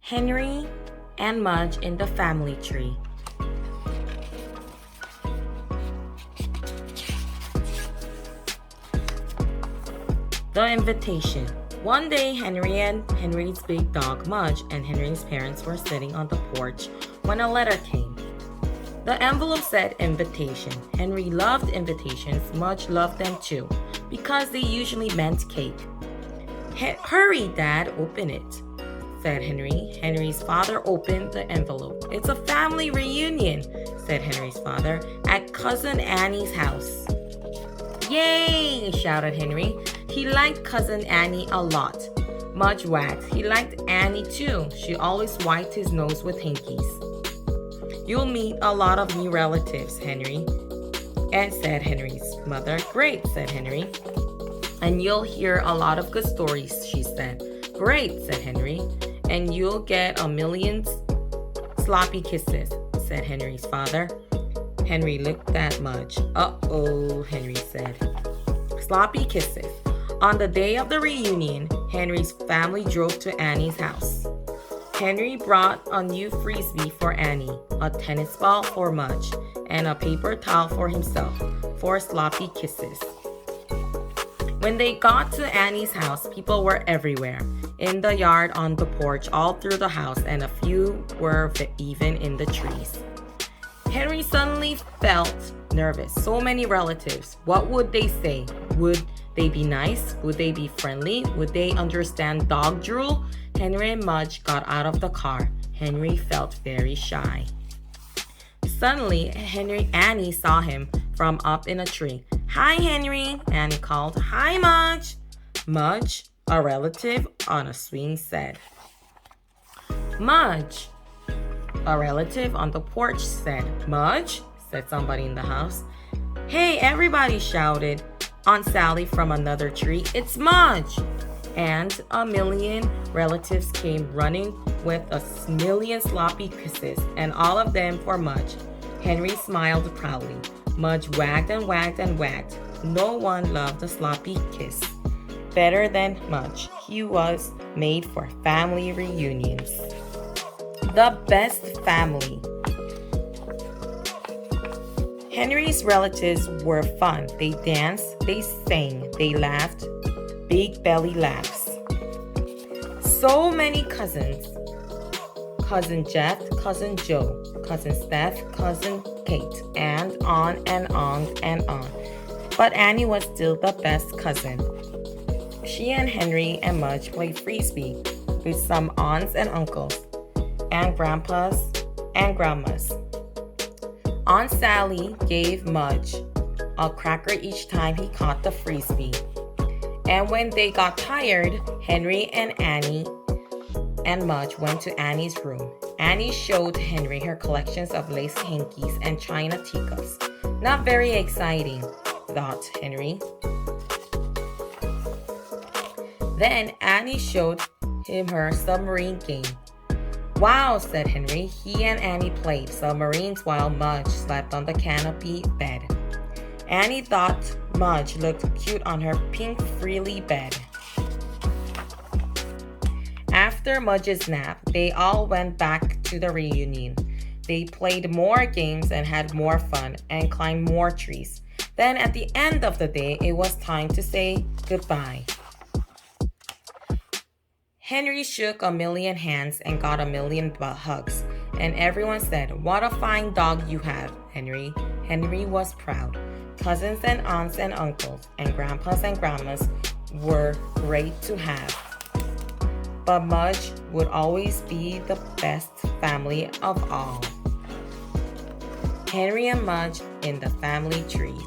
Henry and Mudge in the family tree. The invitation. One day, Henry and Henry's big dog Mudge and Henry's parents were sitting on the porch when a letter came. The envelope said invitation. Henry loved invitations. Mudge loved them too, because they usually meant cake. Hurry, Dad, open it, said Henry. Henry's father opened the envelope. It's a family reunion, said Henry's father, at Cousin Annie's house. Yay, shouted Henry. He liked Cousin Annie a lot. Mudge wagged. He liked Annie too. She always wiped his nose with hankies. You'll meet a lot of new relatives, Henry, and said Henry's mother. Great, said Henry. And you'll hear a lot of good stories, she said. Great, said Henry. And you'll get a million sloppy kisses, said Henry's father. Henry looked at Mudge. Uh-oh, Henry said. Sloppy kisses. On the day of the reunion, Henry's family drove to Annie's house. Henry brought a new frisbee for Annie, a tennis ball for Mudge, and a paper towel for himself, for sloppy kisses. When they got to Annie's house, people were everywhere. In the yard, on the porch, all through the house, and a few were even in the trees. Henry suddenly felt nervous. So many relatives. What would they say? Would they be nice? Would they be friendly? Would they understand dog drool? Henry and Mudge got out of the car. Henry felt very shy. Suddenly, Annie saw him from up in a tree. Hi, Henry, Annie called. Hi, Mudge. Mudge, a relative on a swing, said. Mudge. A relative on the porch said. Mudge, said somebody in the house. Hey, everybody, shouted Aunt Sally from another tree. It's Mudge. And a million relatives came running with a million sloppy kisses, and all of them for Mudge. Henry smiled proudly. Mudge wagged and wagged and wagged. No one loved a sloppy kiss better than Mudge. He was made for family reunions. The best family. Henry's relatives were fun. They danced, they sang, they laughed. Big belly laughs. So many cousins. Cousin Jeff, Cousin Joe, Cousin Steph, Cousin Kate, and on and on and on. But Annie was still the best cousin. She and Henry and Mudge played frisbee with some aunts and uncles, and grandpas and grandmas. Aunt Sally gave Mudge a cracker each time he caught the frisbee. And when they got tired, Henry and Annie and Mudge went to Annie's room. Annie showed Henry her collections of lace hankies and china teacups. Not very exciting, thought Henry. Then Annie showed him her submarine game. Wow, said Henry. He and Annie played submarines while Mudge slept on the canopy bed. Annie thought Mudge looked cute on her pink frilly bed. After Mudge's nap, they all went back to the reunion. They played more games and had more fun and climbed more trees. Then at the end of the day, it was time to say goodbye. Henry shook a million hands and got a million hugs, and everyone said, "What a fine dog you have, Henry." Henry was proud. Cousins and aunts and uncles and grandpas and grandmas were great to have. But Mudge would always be the best family of all. Henry and Mudge in the family tree.